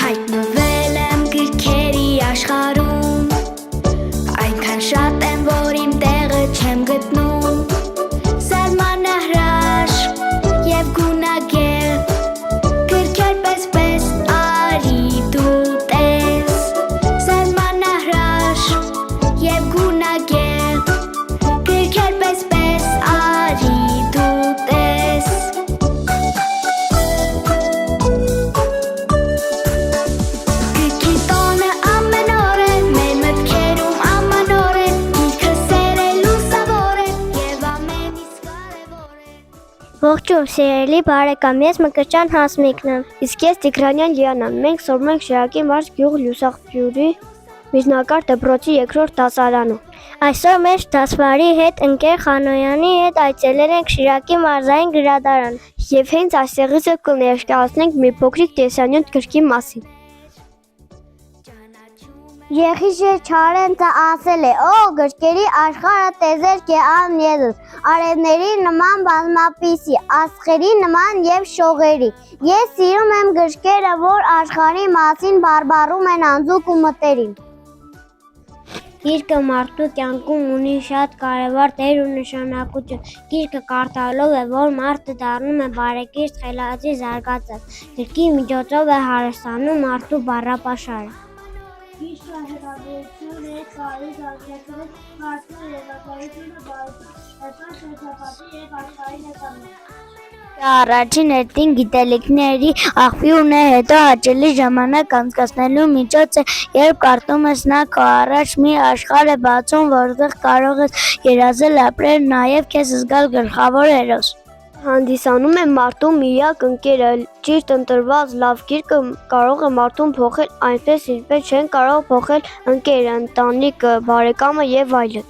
Հայտնվել եմ գրքերի աշխարհում, այնքան շատ եմ, որ իմ տեղը չեմ գտնում, սերմանահրաշ և գունագեղ, գրքեր պես արի դու տես, սերմանահրաշ և գունագեղ, գրքեր պես արի դու տես։ Գրքի տոնը ամեն օր է, մեր մտքերում ամանոր է, գիրքը սեր է, լուսավոր է և ամեն իսկ կարևոր է։ Ողջույն, սիրելի բարեկամ, ես Մկրտչյան Հասմիկն եմ, իսկ ես Տիգրանյան Լիանան։ Մենք սովորում ենք Շիրակի մարզ գյուղ Լուսաղբյուրի միջնակարգ դպրոցի 2-րդ դասարանում։ Այսօր մեր դասվարի հետ ընկեր Խանոյանի հետ այցելել ենք Շիրակի մարզային գրադարան և հենց այստեղից էլ կներկայացնենք մի փոքրիկ տեսանյութ գրքի մասին։ Եղիշե Չարենցը ասել է. «Օ, գրքերի աշխարհը տեզերք է անևս, արևների նման բազմապիսի, աստղերի նման և շողերի։ Ես սիրում եմ գրքերը, որ աշխարհի մասին բարբառում են անձուկ ու մտերիմ։ Գիրքը մարդու կյանքում ունի շատ կարևոր դեր ու նշանակություն։ Գիրքը կարդալով է, որ մարդը դառնում է բարեկիրթ, խելացի, զարգացած։ Գրքի միջոցով է հարստանում մարդու բառապաշարը։ Գիրքը հետաքրքրություն է տալիս արգելքից մարդու երևակայությունը բարեկիրթ շրջապատի և աշխարհի նկատմամբ։ Առաջին հերթին գիտելիքների աղբյուրն է, հետո հաճելի ժամանակ անցկացնելու միջոց է, երբ կարդում ես նա քո առաջ մի աշխարհ է բացում, որտեղ կարող ես երազել, ապրել, նաև քեզ զգալ գլխավոր հերոս։ Հանդիսանում է մարդու միակ ընկերը, ճիշտ ընտրված լավ գիրքը կարող է մարդուն փոխել այնպես, ինչպես չեն կարող փոխել ընկերը, ընտանիքը, բարեկամը և այլն։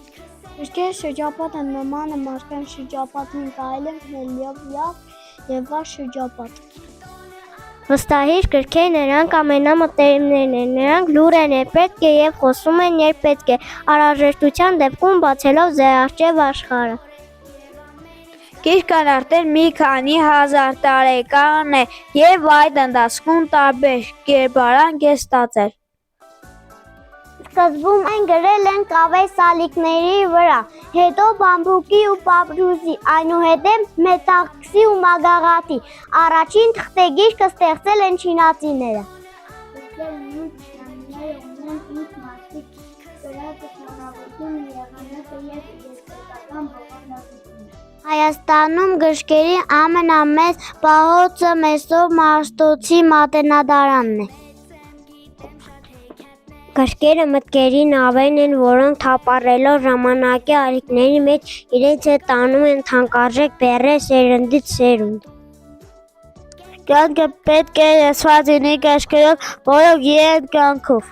Գրքերի շրջապատը նման է մարդկային շրջապատին, կարելի է մտնել լավ և վատ շրջապատ։ Վստահիր, գրքերը նրանք ամենամտերիմներն են, նրանք լուռ են, երբ պետք է և խոսում են, երբ պետք է, անհրաժեշտության դեպքում բացելով ձեռքերով աշխարհը։ Գիրքն արդեն մի քանի հազար տարեկան է և այդ ընթացքում տարբեր կերպարանք է ստացել։ Սկզբում այն գրել են կավե սալիկների վրա, հետո բամբուկի ու պապիրուսի, այնուհետև մետաքսի ու մագաղաթի։ Առաջին թղթե գիրքը ստեղծել են չինացիները։ Գրքերը նույն թշնամիները ունեն ինձ մարդիկ, կրակը, չանավություն, եղանակը և երկրպագան բովանդակությունը։ Հայաստանում գրքերի ամենամեծ պահոցը Մեսրոպ Մաշտոցի մատենադարանն է։ Գրքերը մտքերի նավերն են, որոնք թափառելով ժամանակի ալիքների մեջ իրենց հետ տանում են թանկարժեք բեռներ սերնդից սերունդ։ Կյանքը պետք է լսված լինի գրքերով, որոնք իրեն կյանքով։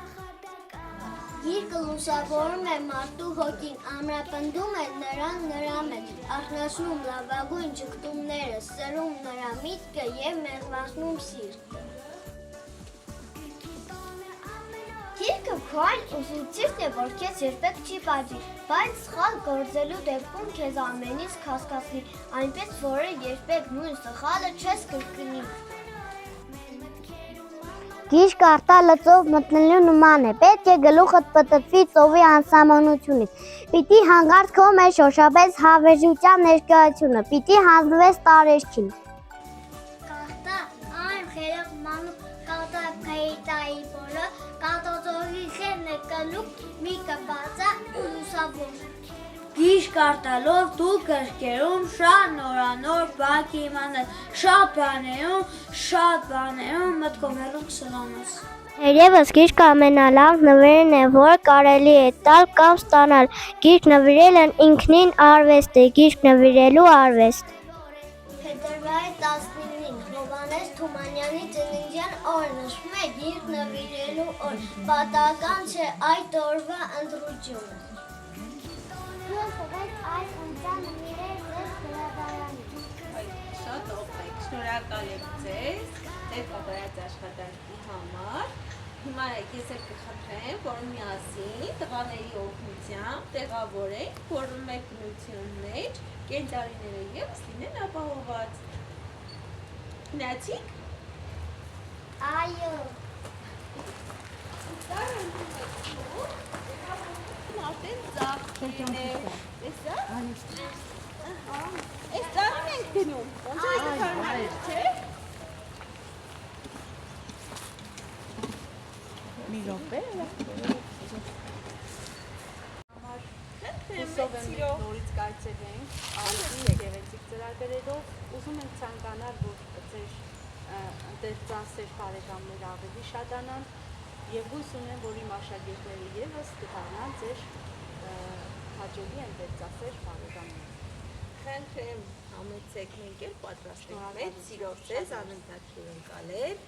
Գիրքը լուսավորում է մարդու հոգին, ամրապնդում է նրան նրա մեջ, արթնացնում լավագույն ճգտումները, սրում նրա միտքը և մեղվացնում սիրտը։ Գիրքը քո այն ուսուցիչն է, որ քեզ երբեք չի պատժի, բայց սխալ գործելու դեպքում քեզ ամենից կհասկացնի, այնպես որ երբեք նույն սխալը չես կրկնի։ Գիրքը արտալը ծով մտնելու նման է, պետք է գլուխդ պտտվի ծովի անսահմանությունից, պիտի հանկարծ քո մեջ շոշափես հավերժության ներկայությունը, պիտի հանձնվես տարեշքին։ Կախտա այն խերեղ մանուկ կաղտա կայտայի բոլը, կաղտոծողի խերն է կլուկ, մի կպածա ու լուսավոր։ Գիրք կարդալով դու գրքերում շատ նորանոր բան կիմանաս, շատ բաներում մտքովերում կսլանաս։ Երևս գիրքը ամենալավ նվերն է, որ կարելի է տալ կամ ստանալ։ Գիրք նվիրելն ինքնին արվեստ է, գիրք նվիրելու արվեստ։ Փետրվարի 19-ին Հովհաննես Թումանյանի ծննդյան օրը նշվում է գիրք նվիրելու օր, պատահական չէ այդ օրվա ընտրությունը։ Այս ընտրան նվիրել ձեզ գրադարանին։ Շատ օգնեք, շնորհակալ եմ ձեզ, ձեր կատարած աշխատանքի համար։ Հիմա ես էլ կխնդրեմ, որ միասին տղաների օգնությամբ տեղավորենք, որ մեկ բնություն մեջ կենդանիները ևս լինեն ապահովված։ Գնացի՞ք։ Այո։ Տեսա՞։ Ահա։ Այս ծառին ենք դնում։ Ոնց է հարմար, չէ՞։ Մի րոպե։ Հուսով եմ նորից կայցելենք Ալպի գեղեցիկ ծրագրերով։ Ուզում ենք ցանկանալ, որ ձեր ընտերցասեր բարեկամներ ավելի շատանան եւ հույս ունեմ, որ իմ աշակերտները եւս կդառնան ձեր հաջողի ընտերցասեր բարեկամներ։ Խնդրեմ, համեցեք մենք էլ պատրաստ ենք մեծ սիրով ձեզ անընդհատ հյուրընկալել,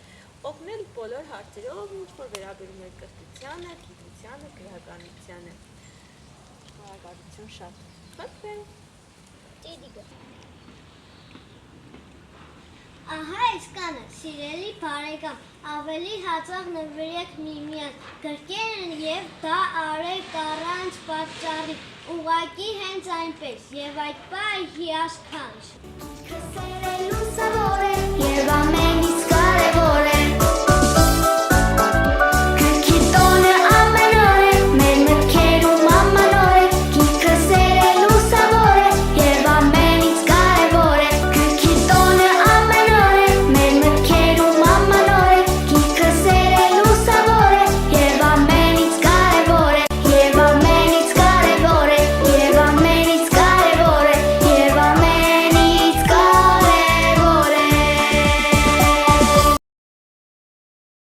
օգնել բոլոր հարցերով, ինչ որ վերաբերում է կրթությանը, գիտությանը, գրականությանը։ Շնորհակալություն շատ։ Խնդրեմ։ Ահա այսքանը, սիրելի բարեկամ, ավելի հաճախ նվիրեք միմյանց, գրկեն եւ դա արեք առանց պատճառի, ուղղակի հենց այնպես, եւ այդ պահ հիասքանչ։ Che sere lo sapore